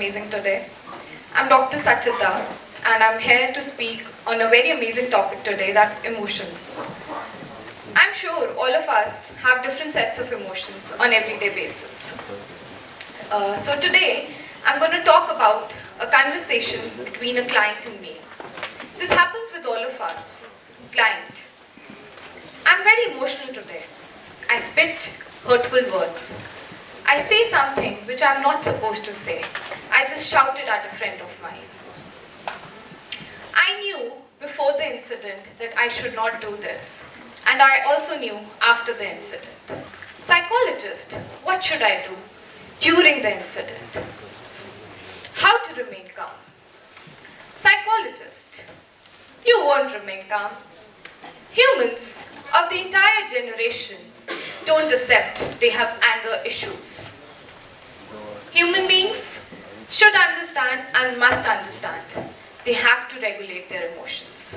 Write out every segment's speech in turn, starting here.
amazing today. I'm Dr. Sachita, and I'm here to speak on a very amazing topic today, that's emotions. I'm sure all of us have different sets of emotions on everyday basis. So today, I'm going to talk about a conversation between a client and me. This happens with all of us. Client. I'm very emotional today. I spit hurtful words. I say something which I'm not supposed to say. I just shouted at a friend of mine. I knew before the incident that I should not do this. And I also knew after the incident. Psychologist, what should I do during the incident? How to remain calm? Psychologist, you won't remain calm. Humans of the entire generation don't accept they have anger issues. Human beings should understand and must understand they have to regulate their emotions.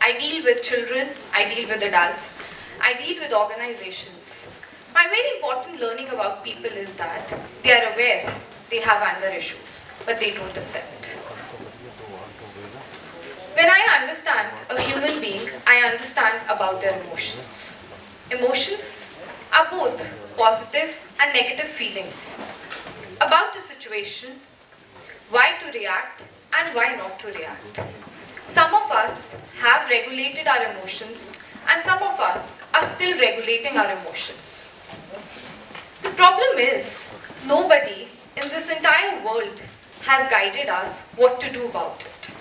I deal with children, I deal with adults, I deal with organizations. My very important learning about people is that they are aware they have anger issues, but they don't accept. When I understand a human being, I understand about their emotions. Emotions are both positive and negative feelings about a situation, why to react and why not to react. Some of us have regulated our emotions and some of us are still regulating our emotions. The problem is, nobody in this entire world has guided us what to do about it.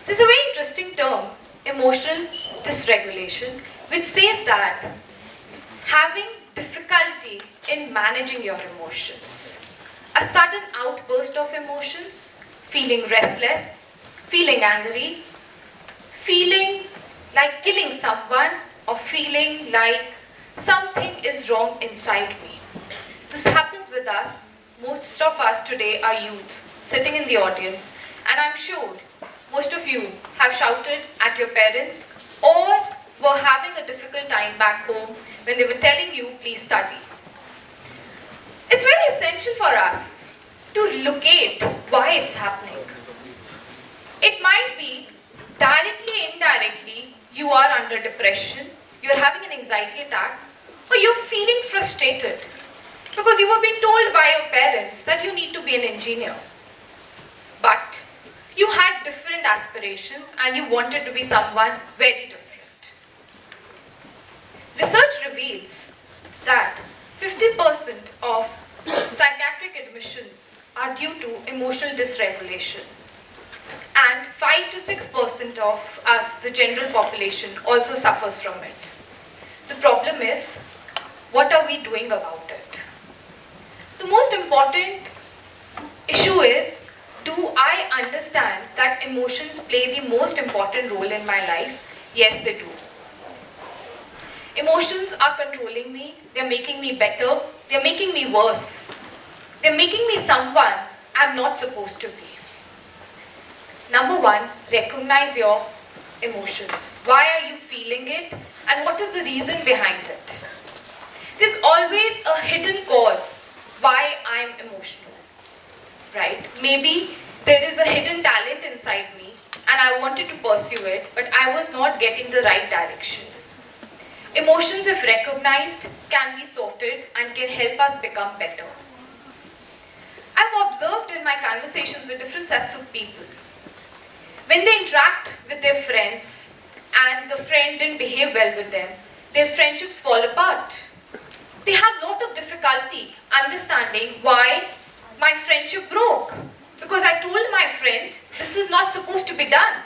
This is a very interesting term, emotional dysregulation, which says that having difficulty in managing your emotions, a sudden outburst of emotions, feeling restless, feeling angry, feeling like killing someone, or feeling like something is wrong inside me. This happens with us. Most of us today are youth sitting in the audience, and I'm sure most of you have shouted at your parents or were having a difficult time back home when they were telling you, please study. It's very essential for us to locate why it's happening. It might be directly, indirectly, you are under depression, you're having an anxiety attack, or you're feeling frustrated because you were being told by your parents that you need to be an engineer. But you had different aspirations and you wanted to be someone very different. Research reveals that 50% of psychiatric admissions are due to emotional dysregulation. And 5 to 6% of us, the general population, also suffers from it. The problem is, what are we doing about it? The most important issue is, do I understand that emotions play the most important role in my life? Yes, they do. Emotions are controlling me, they're making me better, they're making me worse. They're making me someone I'm not supposed to be. Number one, recognize your emotions. Why are you feeling it and what is the reason behind it? There's always a hidden cause why I'm emotional, right? Maybe there is a hidden talent inside me and I wanted to pursue it, but I was not getting the right direction. Emotions, if recognized, can be sorted and can help us become better. I've observed in my conversations with different sets of people, when they interact with their friends and the friend didn't behave well with them, their friendships fall apart. They have a lot of difficulty understanding why my friendship broke. Because I told my friend, this is not supposed to be done.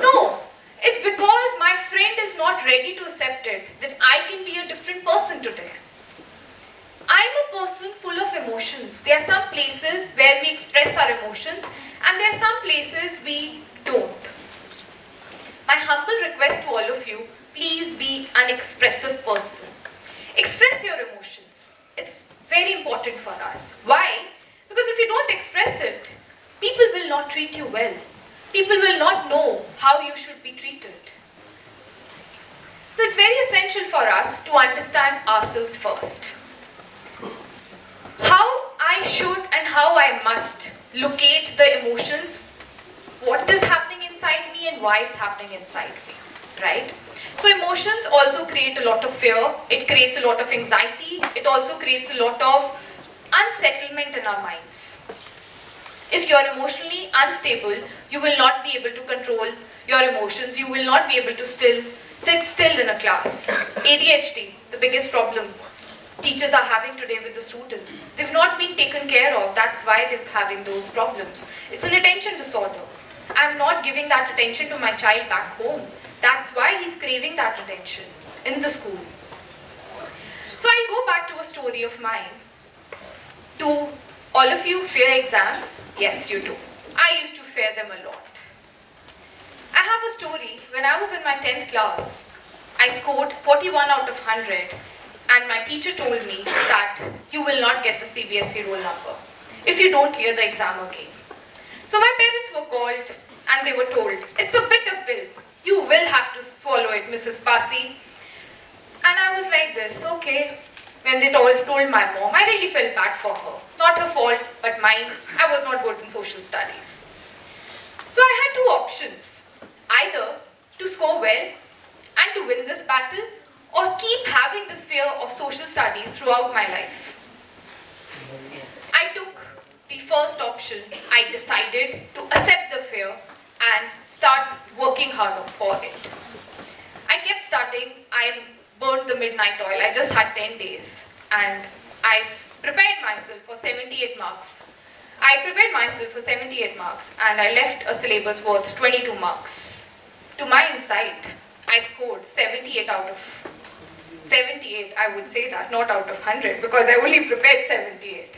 No, it's because my friend is not ready to accept it, that I can be a different person today. I'm a person full of emotions. There are some places where we express our emotions and there are some places we don't. My humble request to all of you, please be an expressive person. Express your emotions. It's very important for us. Why? Because if you don't express it, people will not treat you well. People will not know how you should be treated. So it's very essential for us to understand ourselves first. How I should and how I must locate the emotions, what is happening inside me and why it's happening inside me, right? So emotions also create a lot of fear, it creates a lot of anxiety, it also creates a lot of unsettlement in our minds. If you are emotionally unstable, you will not be able to control your emotions, you will not be able to sit still in a class. ADHD, the biggest problem teachers are having today with the students. They've not been taken care of, that's why they're having those problems. It's an attention disorder. I'm not giving that attention to my child back home. That's why he's craving that attention in the school. So I'll go back to a story of mine. Do all of you fear exams? Yes, you do. I used to fear them a lot. I have a story. When I was in my 10th class, I scored 41 out of 100 and my teacher told me that you will not get the CBSE roll number if you don't clear the exam again. So my parents were called and they were told, it's a bitter pill. You will have to swallow it, Mrs. Passi. And I was like this, okay. When they told my mom, I really felt bad for her. Not her fault, but mine. I was not good in social studies. So I had two options. Either to score well and to win this battle, or keep having this fear of social studies throughout my life. I took the first option. I decided to accept the fear and start working harder for it. I kept studying. I burned the midnight oil. I just had 10 days and I prepared myself for 78 marks. And I left a syllabus worth 22 marks. To my insight, I scored 78 out of 78, I would say that, not out of 100, because I only prepared 78.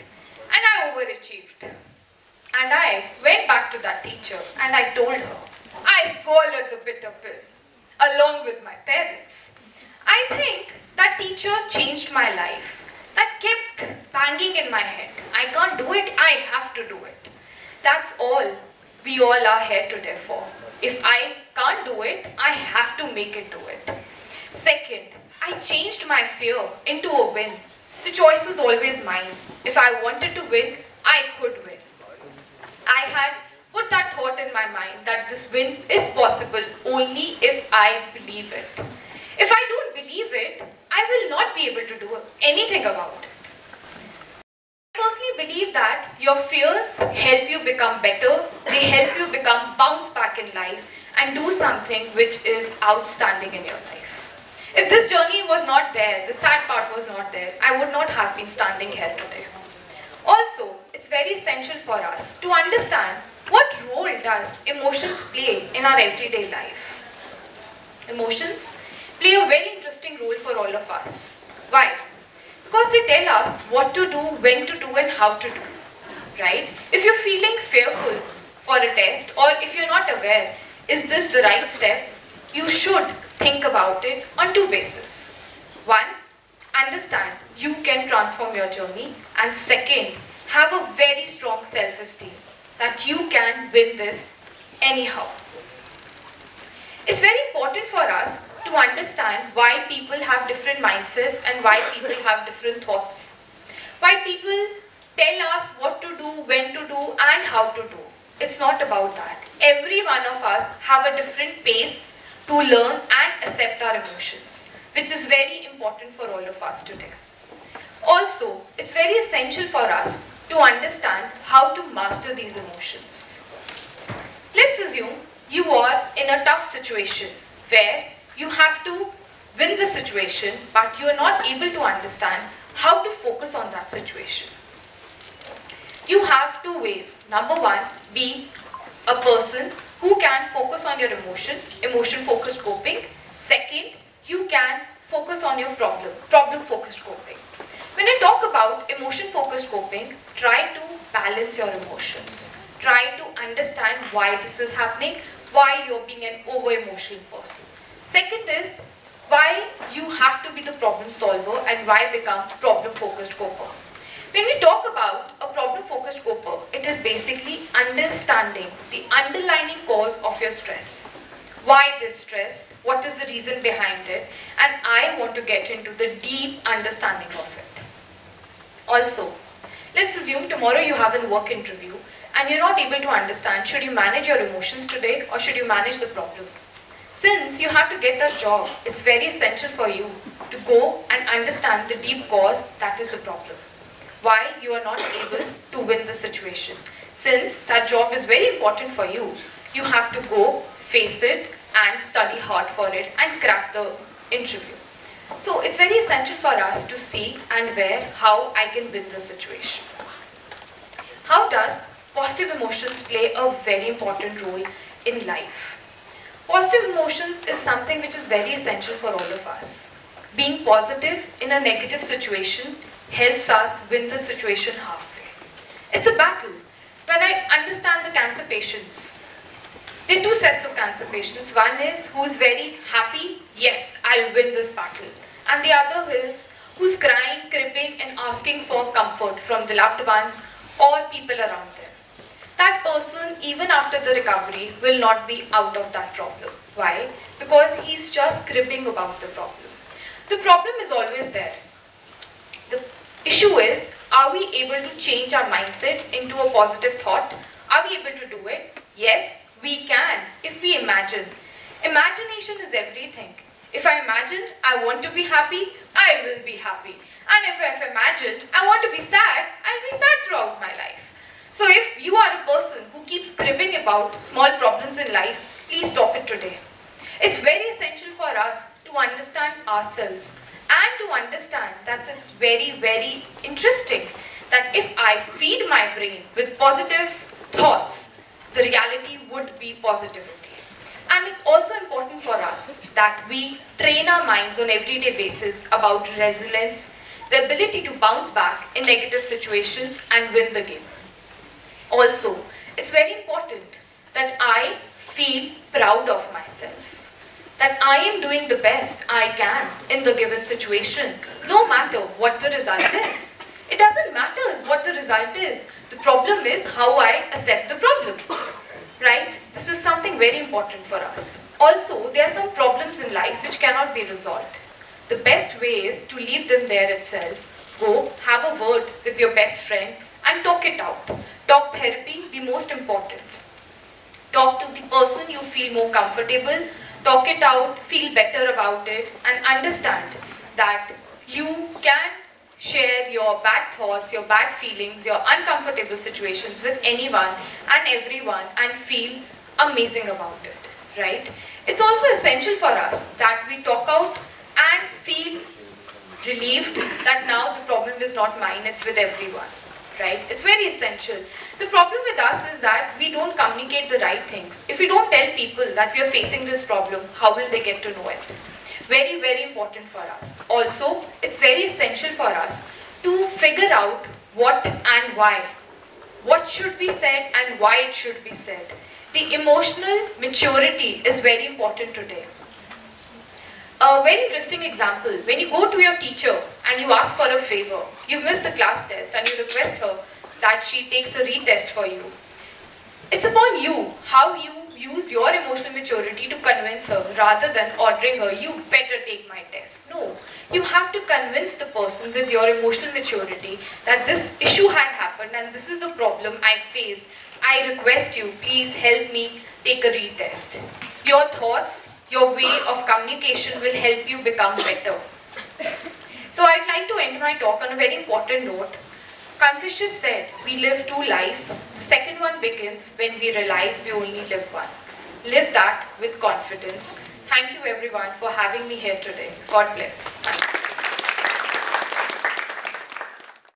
And I overachieved. And I went back to that teacher and I told her, I swallowed the bitter pill, along with my parents. I think that teacher changed my life. That kept banging in my head. I can't do it, I have to do it. That's all we all are here today for. If I can't do it, I have to make it do it. Second, I changed my fear into a win. The choice was always mine. If I wanted to win, I could win. I had put that thought in my mind that this win is possible only if I believe it. If I don't believe it, I will not be able to do anything about it. I personally believe that your fears help you become better, they help you bounce back in life and do something which is outstanding in your life. If this journey was not there, the sad part was not there, I would not have been standing here today. Also, it's very essential for us to understand what role does emotions play in our everyday life. Emotions play a very interesting role for all of us. Why? Because they tell us what to do, when to do and how to do. Right? If you're feeling fearful for a test or if you're not aware, is this the right step? You should think about it on two bases. One, understand you can transform your journey, and second, have a very strong self-esteem that you can win this anyhow. It's very important for us to understand why people have different mindsets and why people have different thoughts. Why people tell us what to do, when to do and how to do. It's not about that. Every one of us have a different pace to learn and accept our emotions, which is very important for all of us today. Also, it's very essential for us to understand how to master these emotions. Let's assume you are in a tough situation where you have to win the situation, but you are not able to understand how to focus on that situation. You have two ways. Number one, be a person who can focus on your emotion-focused coping. Second, you can focus on your problem-focused coping. When I talk about emotion-focused coping, try to balance your emotions. Try to understand why this is happening, why you're being an over-emotional person. Second is why you have to be the problem solver and why become problem-focused coper. When we talk about a problem-focused coper, it is basically understanding the underlying cause of your stress. Why this stress? What is the reason behind it? And I want to get into the deep understanding of it. Also, Let's assume tomorrow you have a work interview and you're not able to understand, should you manage your emotions today or should you manage the problem? Since you have to get that job, it's very essential for you to go and understand the deep cause that is the problem. Why you are not able to win the situation. Since that job is very important for you, you have to go face it and study hard for it and crack the interview. So it's very essential for us to see and how I can win the situation. How does positive emotions play a very important role in life? Positive emotions is something which is very essential for all of us. Being positive in a negative situation helps us win the situation halfway. It's a battle. When I understand the cancer patients, there are two sets of cancer patients. One is who is very happy, yes, I'll win this battle. And the other is who's crying, cribbing and asking for comfort from the loved ones or people around them. That person, even after the recovery, will not be out of that problem. Why? Because he's just cribbing about the problem. The problem is always there. The issue is, are we able to change our mindset into a positive thought? Are we able to do it? Yes, we can, if we imagine. Imagination is everything. If I imagine I want to be happy, I will be happy. And if I've imagined I want to be sad, I'll be sad throughout my life. So if you are a person who keeps cribbing about small problems in life, please stop it today. It's very essential for us to understand ourselves and to understand that it's very, very interesting that if I feed my brain with positive thoughts, the reality would be positivity. And it's also important for us that we train our minds on everyday basis about resilience, the ability to bounce back in negative situations and win the game. Also, it's very important that I feel proud of myself, that I am doing the best I can in the given situation, no matter what the result is. It doesn't matter what the result is. The problem is how I accept the problem, right? This is something very important for us. Also, there are some problems in life which cannot be resolved. The best way is to leave them there itself. Go, have a word with your best friend and talk it out. Talk therapy, the most important. Talk to the person you feel more comfortable. Talk it out, feel better about it and understand that you can share your bad thoughts, your bad feelings, your uncomfortable situations with anyone and everyone and feel amazing about it, right? It's also essential for us that we talk out and feel relieved that now the problem is not mine, it's with everyone, right? It's very essential. The problem with us is that we don't communicate the right things. If we don't tell people that we are facing this problem, how will they get to know it? Very, very important for us. Also, it's very essential for us to figure out what and why. What should be said and why it should be said. The emotional maturity is very important today. A very interesting example, when you go to your teacher and you ask for a favor, you've missed the class test and you request her that she takes a retest for you. It's upon you how you use your emotional maturity to convince her rather than ordering her, you better take my test. No, you have to convince the person with your emotional maturity that this issue had happened and this is the problem I faced. I request you, please help me take a retest. Your thoughts, your way of communication will help you become better. So I'd like to end my talk on a very important note. Confucius said, we live two lives. The second one begins when we realize we only live one. Live that with confidence. Thank you everyone for having me here today. God bless.